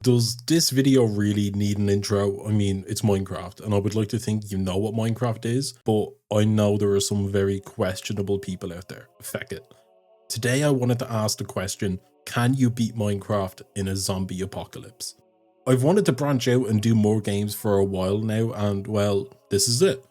Does this video really need an intro? I mean, it's Minecraft, and I would like to think you know what Minecraft is, but I know there are some very questionable people out there. Feck it. Today I wanted to ask the question, can you beat Minecraft in a zombie apocalypse? I've wanted to branch out and do more games for a while now, and well, this is it.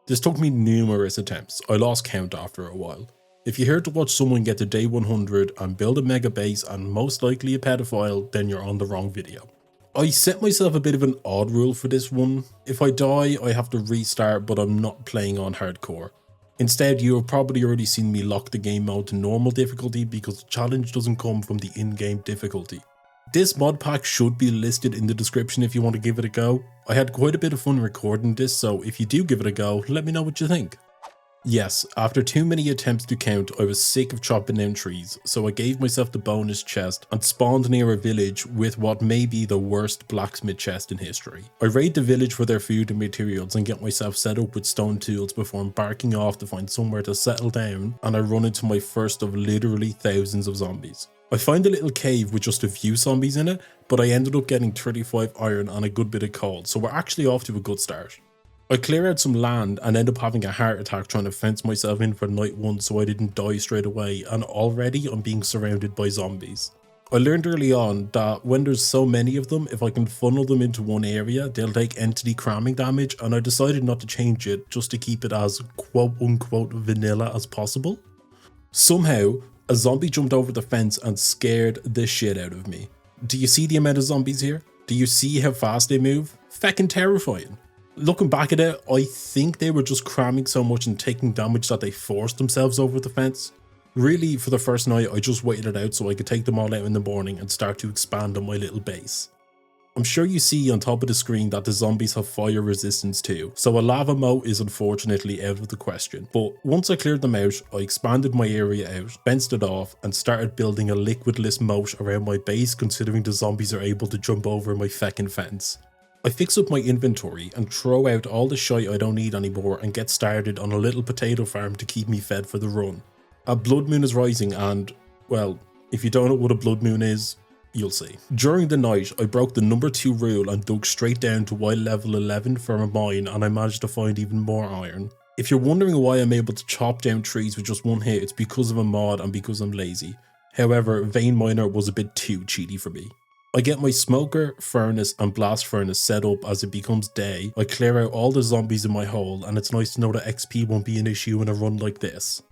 This took me numerous attempts. I lost count after a while. If you're here to watch someone get to day 100 and build a mega base and most likely a pedophile, then you're on the wrong video. I set myself a bit of an odd rule for this one. If I die, I have to restart, but I'm not playing on hardcore. Instead, you have probably already seen me lock the game mode to normal difficulty because the challenge doesn't come from the in-game difficulty. This mod pack should be listed in the description if you want to give it a go. I had quite a bit of fun recording this, so if you do give it a go, let me know what you think. Yes, after too many attempts to count, I was sick of chopping down trees, so I gave myself the bonus chest and spawned near a village with what may be the worst blacksmith chest in history. I raid the village for their food and materials and get myself set up with stone tools before embarking off to find somewhere to settle down, and I run into my first of literally thousands of zombies. I find a little cave with just a few zombies in it, but I ended up getting 35 iron and a good bit of coal, so we're actually off to a good start. I clear out some land and end up having a heart attack trying to fence myself in for night 1 so I didn't die straight away, and already I'm being surrounded by zombies. I learned early on that when there's so many of them, if I can funnel them into one area, they'll take entity cramming damage, and I decided not to change it just to keep it as quote unquote vanilla as possible. Somehow, a zombie jumped over the fence and scared the shit out of me. Do you see the amount of zombies here? Do you see how fast they move? Feckin' terrifying. Looking back at it, I think they were just cramming so much and taking damage that they forced themselves over the fence. Really, for the first night, I just waited it out so I could take them all out in the morning and start to expand on my little base. I'm sure you see on top of the screen that the zombies have fire resistance too, so a lava moat is unfortunately out of the question. But once I cleared them out, I expanded my area out, fenced it off, and started building a liquidless moat around my base considering the zombies are able to jump over my feckin' fence. I fix up my inventory and throw out all the shite I don't need anymore and get started on a little potato farm to keep me fed for the run. A blood moon is rising and, well, if you don't know what a blood moon is, you'll see. During the night, I broke the number 2 rule and dug straight down to Y level 11 for a mine, and I managed to find even more iron. If you're wondering why I'm able to chop down trees with just one hit, it's because of a mod and because I'm lazy. However, Vein Miner was a bit too cheaty for me. I get my smoker, furnace and blast furnace set up as it becomes day. I clear out all the zombies in my hole, and it's nice to know that XP won't be an issue in a run like this.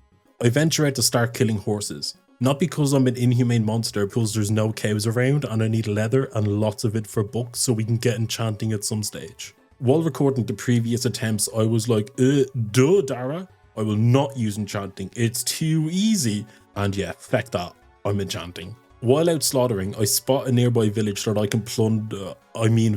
I venture out to start killing horses. Not because I'm an inhumane monster, because there's no cows around and I need leather and lots of it for books so we can get enchanting at some stage. While recording the previous attempts, I was like, duh Dara, I will not use enchanting, it's too easy. And yeah, feck that, I'm enchanting. While out slaughtering, I spot a nearby village that I can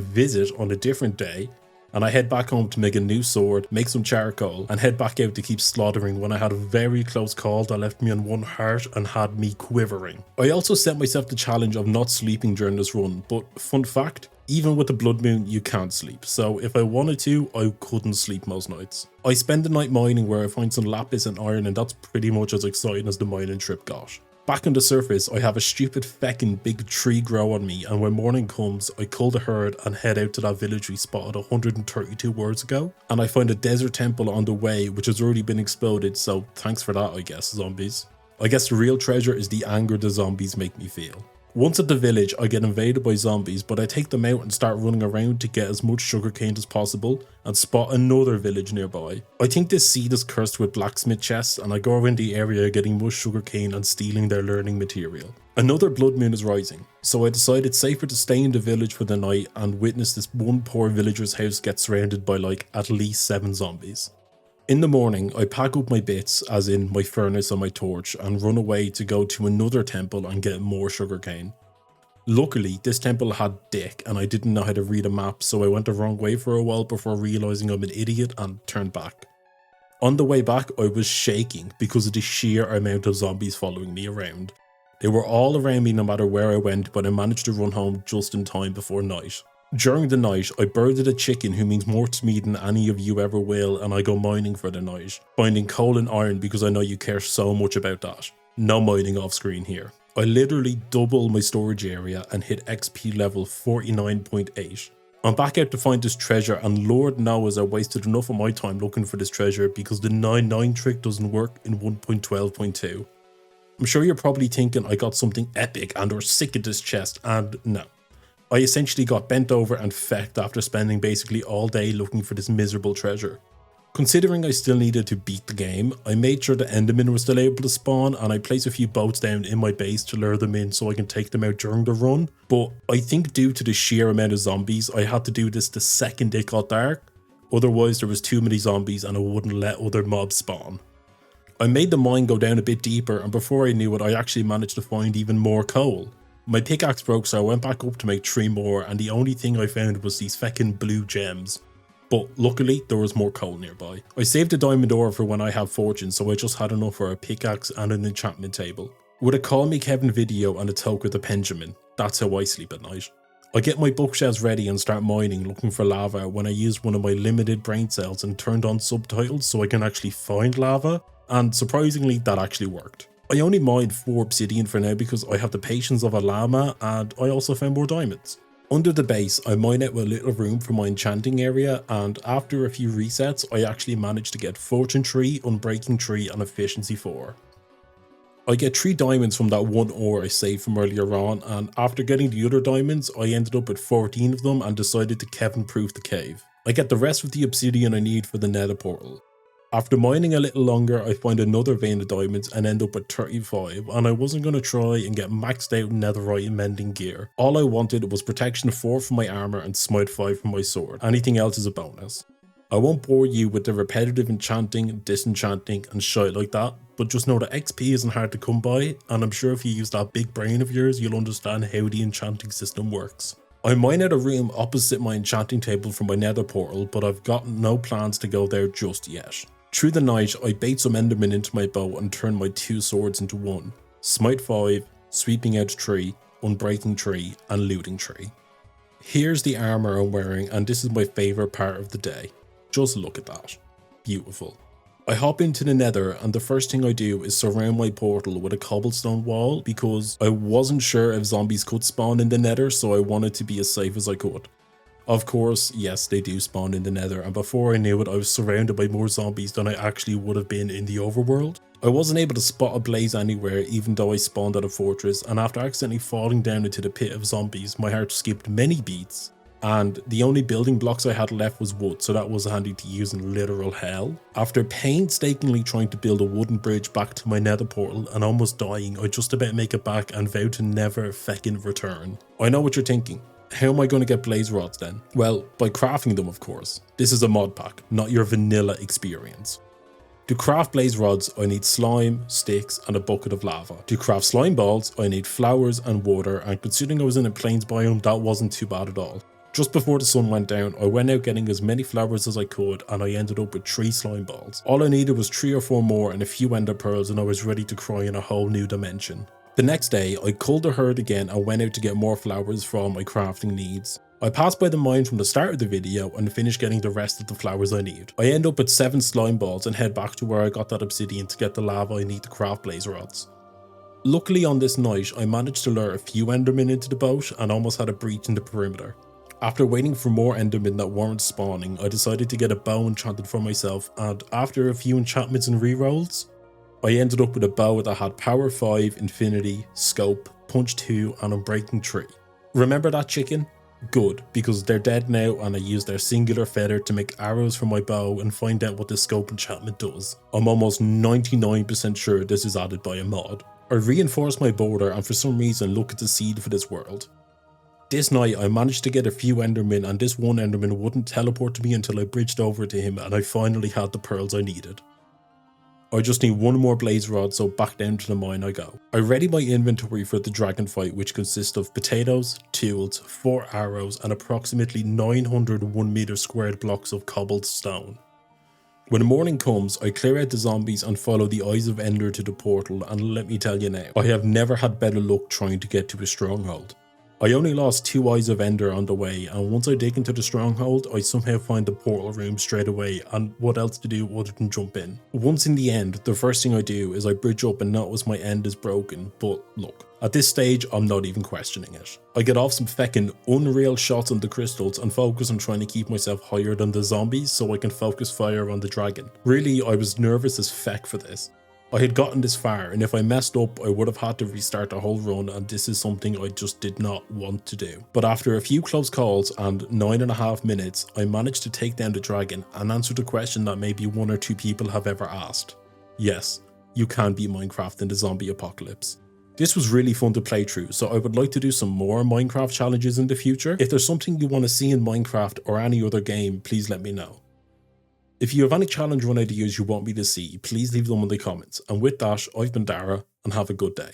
visit on a different day, and I head back home to make a new sword, make some charcoal, and head back out to keep slaughtering when I had a very close call that left me on 1 heart and had me quivering. I also set myself the challenge of not sleeping during this run, but fun fact, even with the blood moon you can't sleep, so if I wanted to, I couldn't sleep most nights. I spend the night mining where I find some lapis and iron, and that's pretty much as exciting as the mining trip got. Back on the surface, I have a stupid feckin' big tree grow on me, and when morning comes, I cull the herd and head out to that village we spotted 132 words ago, and I find a desert temple on the way which has already been exploded, so thanks for that I guess, zombies. I guess the real treasure is the anger the zombies make me feel. Once at the village, I get invaded by zombies, but I take them out and start running around to get as much sugarcane as possible and spot another village nearby. I think this seed is cursed with blacksmith chests, and I go around the area getting much sugarcane and stealing their learning material. Another blood moon is rising, so I decide it's safer to stay in the village for the night and witness this one poor villager's house get surrounded by like at least 7 zombies. In the morning, I pack up my bits, as in my furnace and my torch, and run away to go to another temple and get more sugarcane. Luckily, this temple had dick and I didn't know how to read a map, so I went the wrong way for a while before realising I'm an idiot and turned back. On the way back, I was shaking because of the sheer amount of zombies following me around. They were all around me no matter where I went, but I managed to run home just in time before night. During the night, I birded a chicken who means more to me than any of you ever will, and I go mining for the night, finding coal and iron because I know you care so much about that. No mining off screen here. I literally double my storage area and hit XP level 49.8. I'm back out to find this treasure, and Lord knows I wasted enough of my time looking for this treasure because the 9-9 trick doesn't work in 1.12.2. I'm sure you're probably thinking I got something epic and or sick at this chest, and no. I essentially got bent over and fecked after spending basically all day looking for this miserable treasure. Considering I still needed to beat the game, I made sure the Endermen were still able to spawn, and I placed a few boats down in my base to lure them in so I can take them out during the run. But I think due to the sheer amount of zombies, I had to do this the second it got dark. Otherwise there was too many zombies and I wouldn't let other mobs spawn. I made the mine go down a bit deeper, and before I knew it I actually managed to find even more coal. My pickaxe broke, so I went back up to make 3 more, and the only thing I found was these feckin' blue gems. But luckily there was more coal nearby. I saved a diamond ore for when I have fortune, so I just had enough for a pickaxe and an enchantment table. With a Call Me Kevin video and a toke with a Benjamin, that's how I sleep at night. I get my bookshelves ready and start mining looking for lava when I used one of my limited brain cells and turned on subtitles so I can actually find lava, and surprisingly that actually worked. I only mined 4 obsidian for now because I have the patience of a llama, and I also found more diamonds. Under the base, I mine out a little room for my enchanting area, and after a few resets, I actually managed to get Fortune 3, Unbreaking 3 and Efficiency 4. I get 3 diamonds from that 1 ore I saved from earlier on, and after getting the other diamonds, I ended up with 14 of them and decided to Kevin-proof the cave. I get the rest of the obsidian I need for the nether portal. After mining a little longer, I find another vein of diamonds and end up with 35, and I wasn't going to try and get maxed out netherite mending gear. All I wanted was protection 4 for my armor and smite 5 for my sword. Anything else is a bonus. I won't bore you with the repetitive enchanting, disenchanting and shit like that, but just know that XP isn't hard to come by, and I'm sure if you use that big brain of yours you'll understand how the enchanting system works. I mine out a room opposite my enchanting table for my nether portal, but I've got no plans to go there just yet. Through the night, I bait some endermen into my bow and turn my 2 swords into 1. Smite 5, Sweeping Edge 3, Unbreaking 3 and Looting 3. Here's the armor I'm wearing, and this is my favourite part of the day. Just look at that. Beautiful. I hop into the nether, and the first thing I do is surround my portal with a cobblestone wall because I wasn't sure if zombies could spawn in the nether, so I wanted to be as safe as I could. Of course, yes, they do spawn in the nether, and before I knew it I was surrounded by more zombies than I actually would have been in the overworld. I wasn't able to spot a blaze anywhere even though I spawned at a fortress, and after accidentally falling down into the pit of zombies my heart skipped many beats, and the only building blocks I had left was wood, so that was handy to use in literal hell. After painstakingly trying to build a wooden bridge back to my nether portal and almost dying, I just about make it back and vow to never feckin' return. I know what you're thinking. How am I going to get blaze rods then? Well, by crafting them of course. This is a mod pack, not your vanilla experience. To craft blaze rods I need slime, sticks and a bucket of lava. To craft slime balls I need flowers and water, and considering I was in a plains biome that wasn't too bad at all. Just before the sun went down I went out getting as many flowers as I could, and I ended up with 3 slime balls. All I needed was 3 or 4 more and a few ender pearls, and I was ready to cry in a whole new dimension. The next day, I culled the herd again and went out to get more flowers for all my crafting needs. I passed by the mine from the start of the video and finished getting the rest of the flowers I need. I end up with 7 slime balls and head back to where I got that obsidian to get the lava I need to craft blaze rods. Luckily on this night, I managed to lure a few endermen into the boat and almost had a breach in the perimeter. After waiting for more endermen that weren't spawning, I decided to get a bow enchanted for myself, and after a few enchantments and rerolls, I ended up with a bow that had power 5, infinity, scope, punch 2 and unbreaking 3. Remember that chicken? Good, because they're dead now and I used their singular feather to make arrows for my bow and find out what the scope enchantment does. I'm almost 99% sure this is added by a mod. I reinforced my border and for some reason look at the seed for this world. This night I managed to get a few endermen, and this one enderman wouldn't teleport to me until I bridged over to him and I finally had the pearls I needed. I just need 1 more blaze rod, so back down to the mine I go. I ready my inventory for the dragon fight, which consists of potatoes, tools, 4 arrows and approximately 901 meter squared blocks of cobbled stone. When the morning comes, I clear out the zombies and follow the Eyes of Ender to the portal, and let me tell you now, I have never had better luck trying to get to a stronghold. I only lost 2 Eyes of Ender on the way, and once I dig into the stronghold, I somehow find the portal room straight away, and what else to do other than jump in. Once in the end, the first thing I do is I bridge up and notice my end is broken, but look, At this stage, I'm not even questioning it. I get off some feckin' unreal shots on the crystals and focus on trying to keep myself higher than the zombies so I can focus fire on the dragon. Really, I was nervous as feck for this. I had gotten this far, and if I messed up, I would have had to restart the whole run, and this is something I just did not want to do. But after a few close calls and 9.5 minutes, I managed to take down the dragon and answer the question that maybe 1 or 2 people have ever asked. Yes, you can beat Minecraft in the zombie apocalypse. This was really fun to play through, so I would like to do some more Minecraft challenges in the future. If there's something you want to see in Minecraft or any other game, please let me know. If you have any challenge run ideas you want me to see, please leave them in the comments. And with that, I've been Dara, and have a good day.